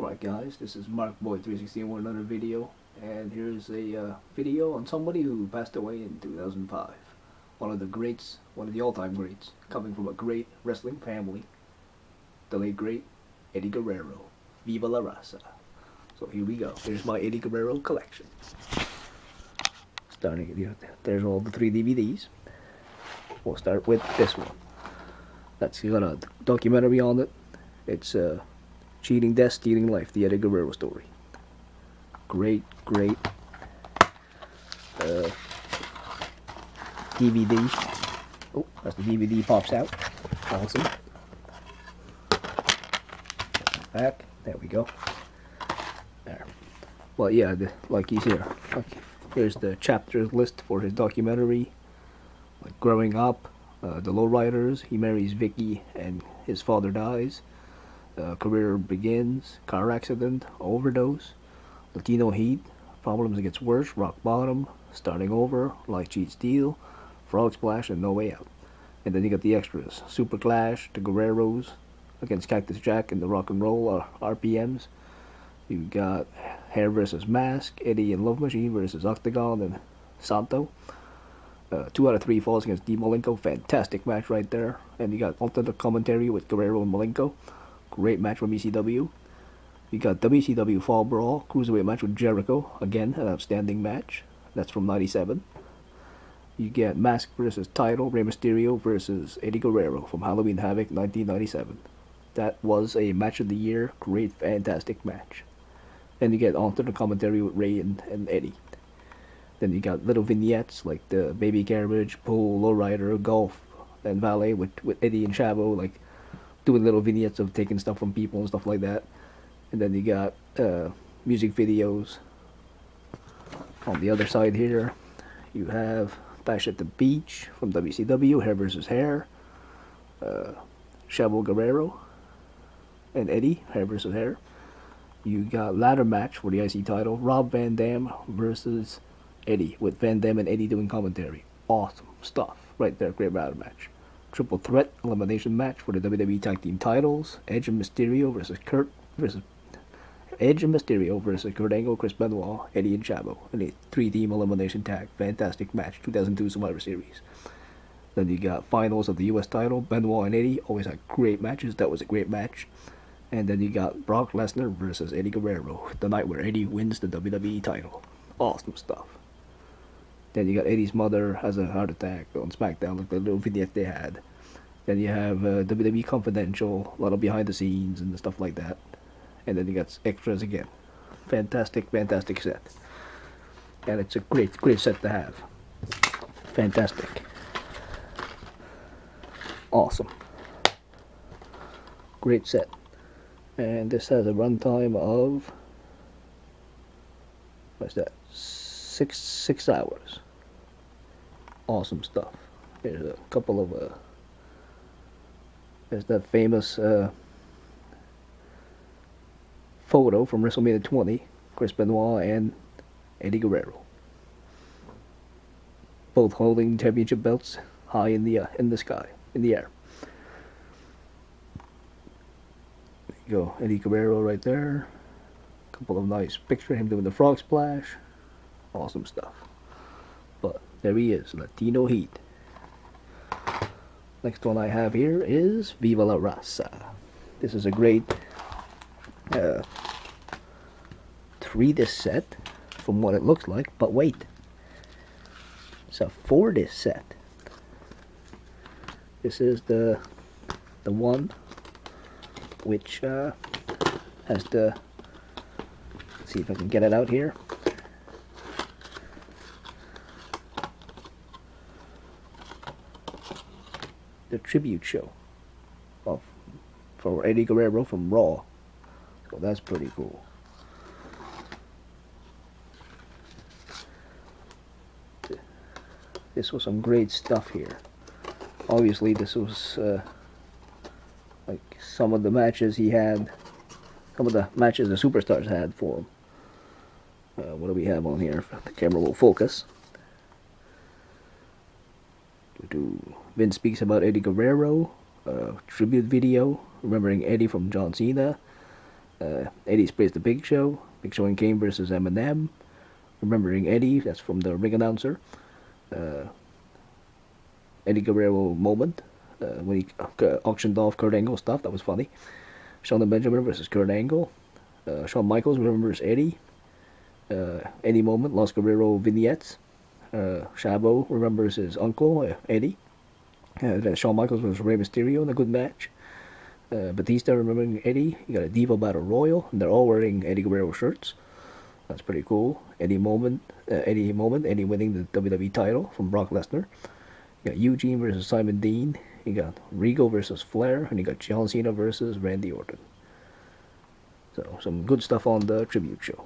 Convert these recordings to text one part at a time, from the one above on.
Alright guys, this is MarkBoy316 with another video, and here's a video on somebody who passed away in 2005. One of the greats, one of the all-time greats, coming from a great wrestling family, the late great Eddie Guerrero. Viva la raza. So here we go. Here's my Eddie Guerrero collection. There's all the 3 DVDs. We'll start with this one. That's got a documentary on it. It's Cheating Death, Stealing Life, the Eddie Guerrero story. Great DVD. Oh, as the DVD pops out. Awesome. Back. There we go. There. Well, yeah, like he's here. Here's the chapters list for his documentary. Like growing up, the lowriders, he marries Vicky and his father dies. Career begins, car accident, overdose, Latino heat, problems gets worse, rock bottom, starting over, life cheat steal, frog splash, and no way out. And then you got the extras, Super Clash, the Guerreros against Cactus Jack and the Rock and Roll RPMs. You got Hair versus Mask, Eddie and Love Machine versus Octagon and Santo. 2 out of 3 falls against D. Malenko, fantastic match right there. And you got alternate commentary with Guerrero and Malenko. Great match from ECW. We got WCW Fall Brawl, Cruiserweight match with Jericho. Again, an outstanding match. That's from 97. You get Mask versus Title, Rey Mysterio versus Eddie Guerrero from Halloween Havoc 1997. That was a match of the year. Great, fantastic match. Then you get alternate commentary with Rey and Eddie. Then you got little vignettes like the Baby Carriage, Pool, Lowrider, Golf, and Valet with Eddie and Chavo, like doing little vignettes of taking stuff from people and stuff like that. And then you got music videos. On the other side here, you have Bash at the Beach from WCW, Hair versus Hair, Chavo Guerrero and Eddie, Hair versus Hair. You got ladder match for the IC title, Rob Van Dam versus Eddie, with Van Dam and Eddie doing commentary. Awesome stuff right there, great ladder match. Triple threat elimination match for the WWE Tag Team titles. Edge and Mysterio versus Kurt Angle, Chris Benoit, Eddie and Chavo. And a 3-team elimination tag. Fantastic match. 2002 Survivor Series. Then you got finals of the US title. Benoit and Eddie always had great matches. That was a great match. And then you got Brock Lesnar versus Eddie Guerrero. The night where Eddie wins the WWE title. Awesome stuff. Then you got Eddie's mother has a heart attack on SmackDown, like the little vignette they had. Then you have WWE Confidential, a lot of behind the scenes and stuff like that. And then you got extras again. Fantastic set. And it's a great set to have. Fantastic. Awesome. Great set. And this has a runtime of, what's that? 6 hours. Awesome stuff. There's a couple of there's that famous photo from WrestleMania 20, Chris Benoit and Eddie Guerrero, both holding championship belts high in the sky, in the air. There you go, Eddie Guerrero right there. Couple of nice pictures of him doing the frog splash. Awesome stuff. But there he is, Latino Heat. Next one I have here is Viva la Raza. This is a great 3-disc set from what it looks like, but wait, it's a 4-disc set. This is the one which has the, let's see if I can get it out here. The tribute show for Eddie Guerrero from Raw. So that's pretty cool. This was some great stuff here. Obviously this was like some of the matches he had, some of the matches the superstars had for him. What do we have on here? The camera will focus. Vince speaks about Eddie Guerrero, tribute video, remembering Eddie from John Cena, Eddie sprays the Big Show. Big Show and Kane versus Eminem. Remembering Eddie, that's from the ring announcer. Eddie Guerrero moment when he auctioned off Kurt Angle stuff. That was funny. Shawn Benjamin versus Kurt Angle. Shawn Michaels remembers Eddie. Eddie moment, Los Guerrero vignettes. Shabo remembers his uncle, Eddie. Then Shawn Michaels versus Rey Mysterio in a good match. Batista remembering Eddie. You got a Diva Battle Royal, and they're all wearing Eddie Guerrero shirts. That's pretty cool. Eddie winning the WWE title from Brock Lesnar. You got Eugene versus Simon Dean. You got Regal versus Flair, and you got John Cena versus Randy Orton. So some good stuff on the tribute show.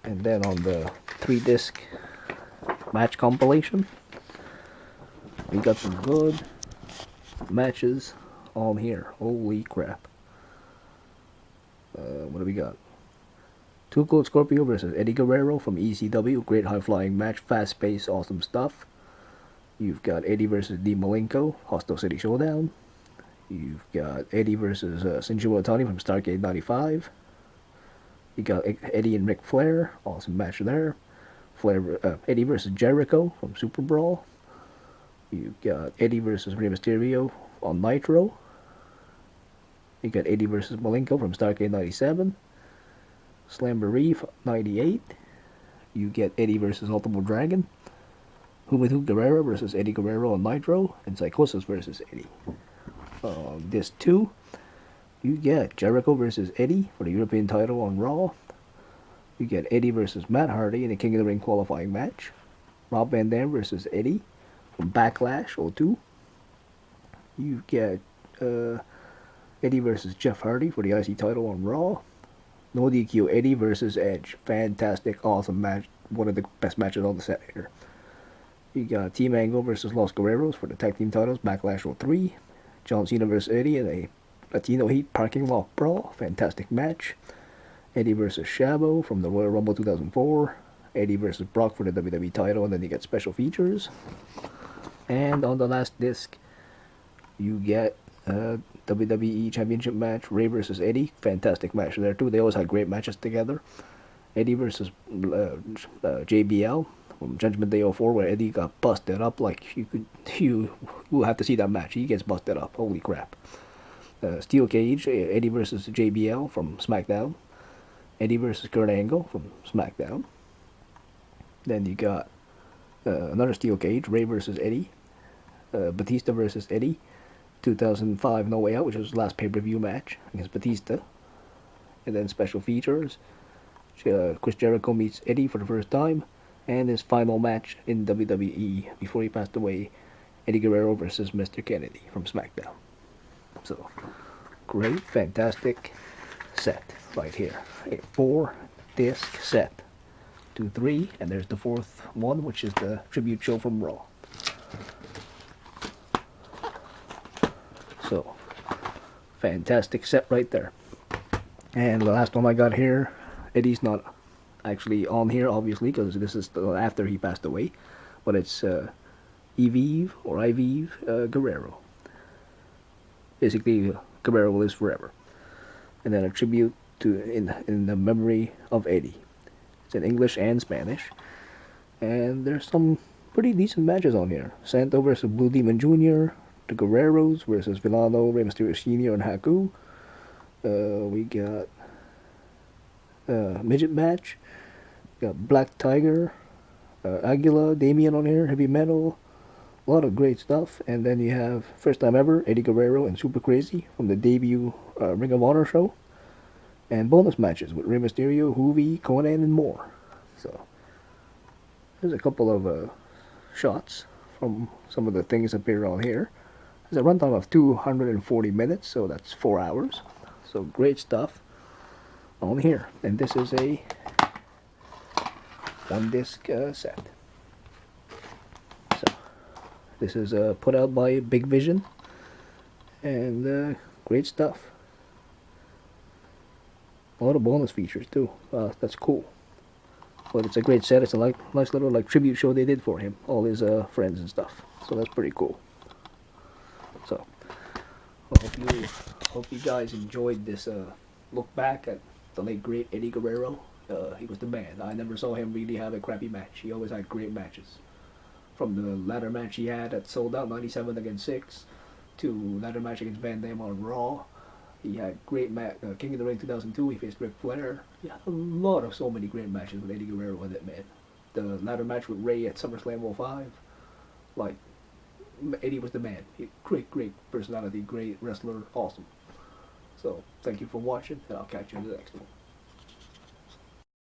And then on the 3-disc match compilation, we got some good matches on here. Holy crap. What do we got? Too Cold Scorpio versus Eddie Guerrero from ECW. Great high-flying match. Fast-paced, awesome stuff. You've got Eddie versus Dean Malenko. Hostile City Showdown. You've got Eddie versus Shinjiro Otani from Starrcade 95. You got Eddie and Ric Flair. Awesome match there. Eddie versus Jericho from Super Brawl. You've got Eddie versus Rey Mysterio on Nitro. You got Eddie versus Malenko from Starrcade 97. Slamboree 98. You get Eddie versus Ultimo Dragon. Humberto Guerrero versus Eddie Guerrero on Nitro. And Psychosis versus Eddie. This 2. You get Jericho versus Eddie for the European title on Raw. You get Eddie versus Matt Hardy in the King of the Ring qualifying match. Rob Van Dam versus Eddie from Backlash 02. You get Eddie versus Jeff Hardy for the IC title on Raw. No DQ, Eddie versus Edge. Fantastic, awesome match. One of the best matches on the set here. You got Team Angle versus Los Guerreros for the tag team titles, Backlash 03. John Cena versus Eddie in a Latino Heat parking lot brawl. Fantastic match. Eddie versus Shabo from the Royal Rumble 2004. Eddie versus Brock for the WWE title, and then you get special features. And on the last disc, you get WWE Championship match, Rey versus Eddie. Fantastic match there too. They always had great matches together. Eddie versus JBL from Judgment Day 04, where Eddie got busted up like you will have to see that match. He gets busted up. Holy crap. Steel Cage, Eddie versus JBL from SmackDown. Eddie versus Kurt Angle from SmackDown. Then you got another Steel Cage, Rey versus Eddie. Batista versus Eddie. 2005 No Way Out, which was the last pay-per-view match against Batista. And then special features. Chris Jericho meets Eddie for the first time. And his final match in WWE before he passed away, Eddie Guerrero versus Mr. Kennedy from SmackDown. So, great, fantastic set right here. A 4-disc set. 2, 3, and there's the 4th one, which is the tribute show from Raw. So, fantastic set right there. And the last one I got here, Eddie's not actually on here, obviously, because this is after he passed away. But it's Evive Guerrero. Basically, Guerrero lives forever. And then a tribute to in the memory of Eddie. It's in English and Spanish. And there's some pretty decent matches on here. Santo versus Blue Demon Jr., the Guerreros versus Villano, Rey Mysterio Sr. and Haku. We got midget match. We got Black Tiger, Aguila, Damien on here, Heavy Metal. A lot of great stuff. And then you have first time ever Eddie Guerrero and Super Crazy from the debut Ring of Honor show. And bonus matches with Rey Mysterio, Hoovy, Conan, and more. So there's a couple of shots from some of the things that appear on here. There's a runtime of 240 minutes, so that's 4 hours. So great stuff on here. And this is a 1-disc set. So this is put out by Big Vision, and great stuff. A lot of bonus features too. That's cool. But it's a great set. It's a nice little tribute show they did for him, all his friends and stuff. So that's pretty cool. So Well, hope you guys enjoyed this look back at the late great Eddie Guerrero. He was the man. I never saw him really have a crappy match. He always had great matches. From the ladder match he had at Sold Out 97 against 6 to ladder match against Van Damme on Raw. He had great match. King of the Ring 2002. He faced Ric Flair. He had so many great matches with Eddie Guerrero in it, man. The ladder match with Ray at SummerSlam '05. Like, Eddie was the man. Great personality, great wrestler, awesome. So, thank you for watching, and I'll catch you in the next one.